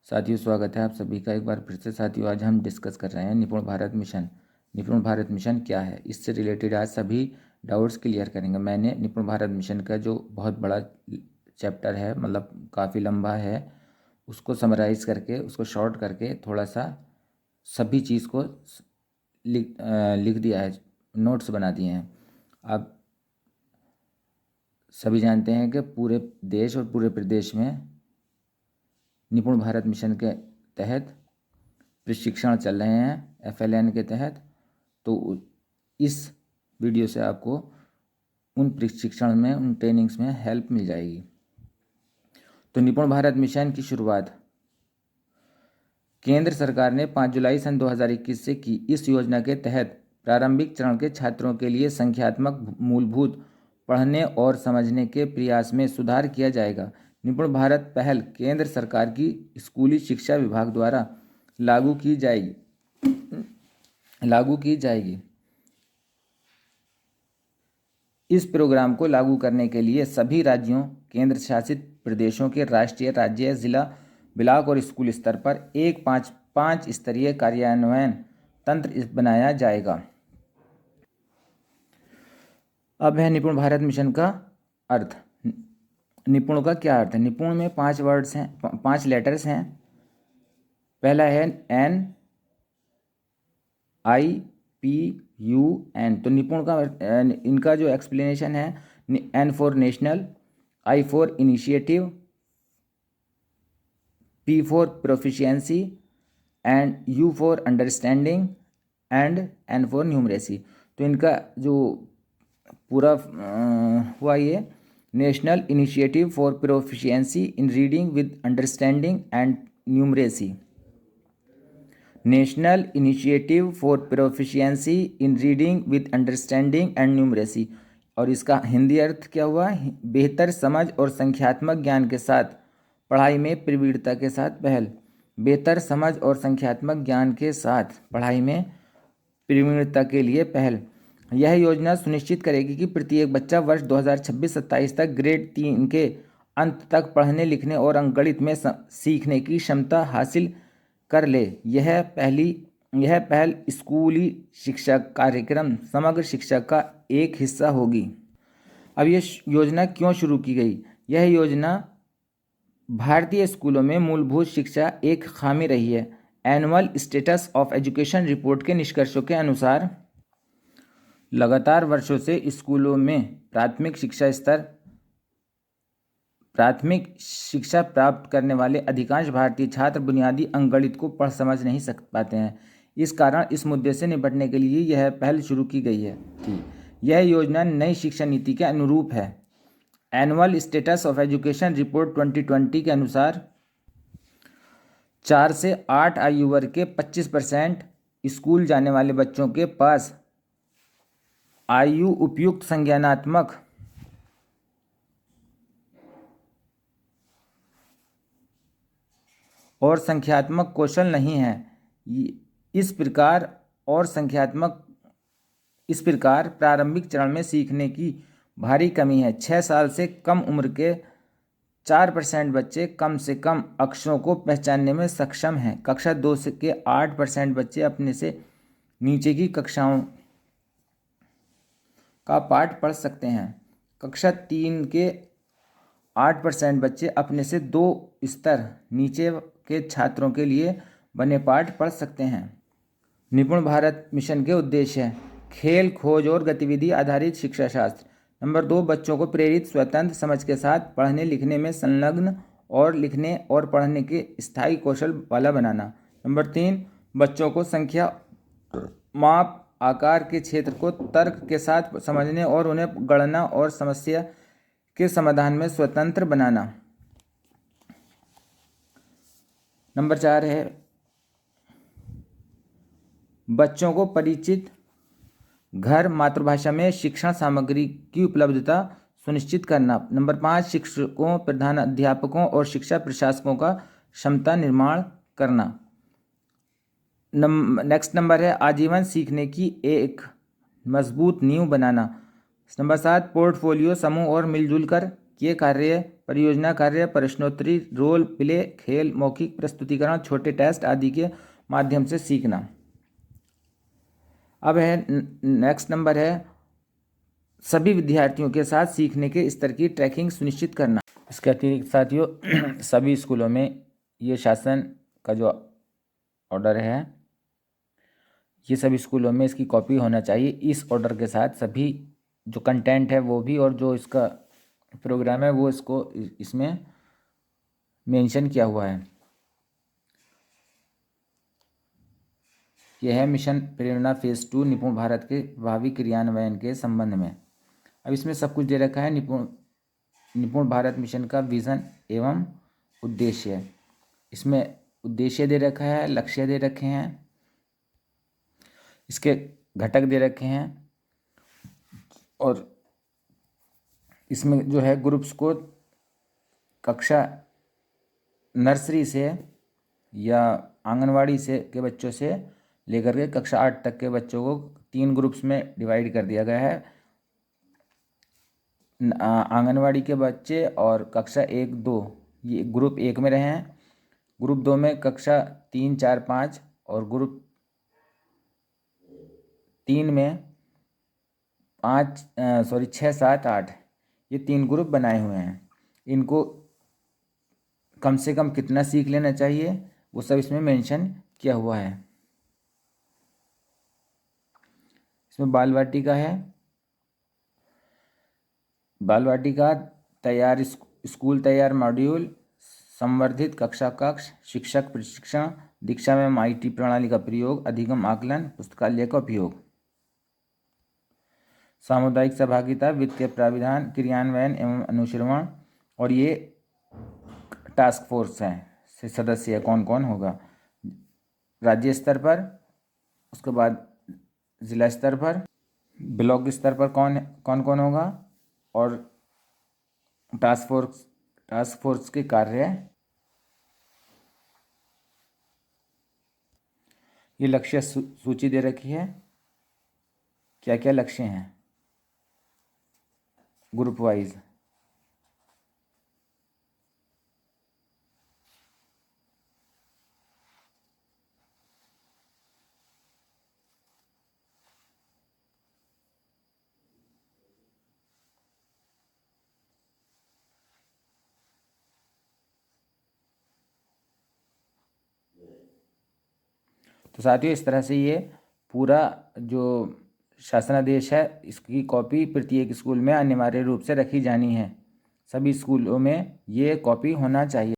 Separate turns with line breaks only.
साथियों, स्वागत है आप सभी का एक बार फिर से। साथियों, आज हम डिस्कस कर रहे हैं निपुण भारत मिशन। निपुण भारत मिशन क्या है, इससे रिलेटेड आज सभी डाउट्स क्लियर करेंगे। मैंने निपुण भारत मिशन का जो बहुत बड़ा चैप्टर है, मतलब काफ़ी लंबा है, उसको समराइज़ करके, उसको शॉर्ट करके थोड़ा सा सभी चीज़ को लिख दिया है, नोट्स बना दिए हैं। आप सभी जानते हैं कि पूरे देश और पूरे प्रदेश में निपुण भारत मिशन के तहत प्रशिक्षण चल रहे हैं FLN के तहत। तो इस वीडियो से आपको उन प्रशिक्षण में, उन ट्रेनिंग्स में हेल्प मिल जाएगी। तो निपुण भारत मिशन की शुरुआत केंद्र सरकार ने 5 जुलाई सन 2021 से की। इस योजना के तहत प्रारंभिक चरण के छात्रों के लिए संख्यात्मक मूलभूत पढ़ने और समझने के प्रयास में सुधार किया जाएगा। निपुण भारत पहल केंद्र सरकार की स्कूली शिक्षा विभाग द्वारा लागू की जाएगी। इस प्रोग्राम को लागू करने के लिए सभी राज्यों, केंद्र शासित प्रदेशों के राष्ट्रीय, राज्य, जिला, ब्लॉक और स्कूल स्तर पर एक 5 स्तरीय कार्यान्वयन तंत्र बनाया जाएगा। अब है निपुण भारत मिशन का अर्थ। निपुण का क्या अर्थ है? निपुण में 5 वर्ड्स हैं, 5 लेटर्स हैं। पहला है NIPUN। तो निपुण का इनका जो एक्सप्लेनेशन है, N for national, I for initiative, P for proficiency and U for understanding and N for numeracy. तो इनका जो पूरा हुआ ये national initiative for proficiency in reading with understanding and numeracy. National initiative for proficiency in reading with understanding and numeracy. और इसका हिंदी अर्थ क्या हुआ? बेहतर समझ और संख्यात्मक ज्ञान के साथ पढ़ाई में प्रवीणता के साथ पहल। बेहतर समझ और संख्यात्मक ज्ञान के साथ पढ़ाई में प्रवीणता के लिए पहल। यह योजना सुनिश्चित करेगी कि प्रत्येक बच्चा वर्ष 2026-27 तक ग्रेड 3 के अंत तक पढ़ने, लिखने और अंकगणित में सीखने की क्षमता हासिल कर ले। यह पहल स्कूली शिक्षा कार्यक्रम समग्र शिक्षा का एक हिस्सा होगी। अब यह योजना क्यों शुरू की गई? यह योजना भारतीय स्कूलों में मूलभूत शिक्षा एक खामी रही है। Annual status of education report के निष्कर्षों के अनुसार लगातार वर्षों से स्कूलों में प्राथमिक शिक्षा प्राप्त करने वाले अधिकांश भारतीय छात्र बुनियादी अंकगणित को पढ़ समझ नहीं पाते हैं। इस कारण इस मुद्दे से निपटने के लिए यह पहल शुरू की गई थी। यह योजना नई शिक्षा नीति के अनुरूप है। Annual status of education report 2020 के अनुसार 4 से 8 आयु वर्ग के 25% स्कूल जाने वाले बच्चों के पास आयु उपयुक्त संज्ञानात्मक और संख्यात्मक कौशल नहीं है। इस प्रकार प्रारंभिक चरण में सीखने की भारी कमी है। 6 साल से कम उम्र के 4% बच्चे कम से कम अक्षरों को पहचानने में सक्षम हैं। कक्षा 2 के 8% बच्चे अपने से नीचे की कक्षाओं का पाठ पढ़ सकते हैं। कक्षा 3 के 8% बच्चे अपने से 2 स्तर नीचे के छात्रों के लिए बने पाठ पढ़ सकते हैं। निपुण भारत मिशन के उद्देश्य हैं: खेल, खोज और गतिविधि आधारित शिक्षा शास्त्र। नंबर 2, बच्चों को प्रेरित, स्वतंत्र समझ के साथ पढ़ने लिखने में संलग्न और लिखने और पढ़ने के स्थायी कौशल वाला बनाना। नंबर 3, बच्चों को संख्या, माप, आकार के क्षेत्र को तर्क के साथ समझने और उन्हें गणना और समस्या के समाधान में स्वतंत्र बनाना। नंबर 4 है बच्चों को परिचित घर, मातृभाषा में शिक्षण सामग्री की उपलब्धता सुनिश्चित करना। नंबर 5, शिक्षकों, प्रधान अध्यापकों और शिक्षा प्रशासकों का क्षमता निर्माण करना। नेक्स्ट नंबर है आजीवन सीखने की एक मजबूत नींव बनाना। नंबर 7, पोर्टफोलियो समूह और मिलजुल कर संगणकीय कार्य, परियोजना कार्य, प्रश्नोत्तरी, रोल प्ले, खेल, मौखिक प्रस्तुतिकरण, छोटे टेस्ट आदि के माध्यम से सीखना। अब है नेक्स्ट नंबर है सभी विद्यार्थियों के साथ सीखने के स्तर की ट्रैकिंग सुनिश्चित करना। इसके अतिरिक्त साथियों सभी स्कूलों में ये शासन का जो ऑर्डर है, ये सभी स्कूलों में इसकी कॉपी होना चाहिए। इस ऑर्डर के साथ सभी जो कंटेंट है वो भी और जो इसका प्रोग्राम है वो इसको इसमें मेंशन किया हुआ है। यह है मिशन प्रेरणा फेज 2 निपुण भारत के प्रभावी क्रियान्वयन के संबंध में। अब इसमें सब कुछ दे रखा है, निपुण भारत मिशन का विजन एवं उद्देश्य। इसमें उद्देश्य दे रखा है, लक्ष्य दे रखे हैं, इसके घटक दे रखे हैं और इसमें जो है ग्रुप्स को कक्षा नर्सरी से या आंगनवाड़ी से के बच्चों से लेकर के कक्षा 8 तक के बच्चों को 3 ग्रुप्स में डिवाइड कर दिया गया है। आंगनवाड़ी के बच्चे और कक्षा 1-2 ये ग्रुप 1 में रहे हैं, ग्रुप 2 में कक्षा 3, 4, 5 और ग्रुप 3 में 6, 7, 8 ये 3 ग्रुप बनाए हुए हैं। इनको कम से कम कितना सीख लेना चाहिए वो सब इसमें मेंशन किया हुआ है। इसमें बाल वाटिका है, बाल वाटिका तैयार स्कूल तैयार मॉड्यूल, संवर्धित कक्षा कक्ष, शिक्षक प्रशिक्षण, दीक्षा में MIT प्रणाली का प्रयोग, अधिगम आकलन, पुस्तकालय का उपयोग, सामुदायिक सहभागिता, वित्तीय प्राविधान, क्रियान्वयन एवं अनुश्रवण। और ये टास्क फोर्स है, से सदस्य कौन कौन होगा राज्य स्तर पर, उसके बाद जिला स्तर पर, ब्लॉक स्तर पर कौन कौन होगा और टास्क फोर्स के कार्य। ये लक्ष्य सूची दे रखी है, क्या क्या लक्ष्य हैं ग्रुप वाइज। तो साथियों इस तरह से ये पूरा जो शासनादेश है इसकी कॉपी प्रत्येक स्कूल में अनिवार्य रूप से रखी जानी है। सभी स्कूलों में ये कॉपी होना चाहिए।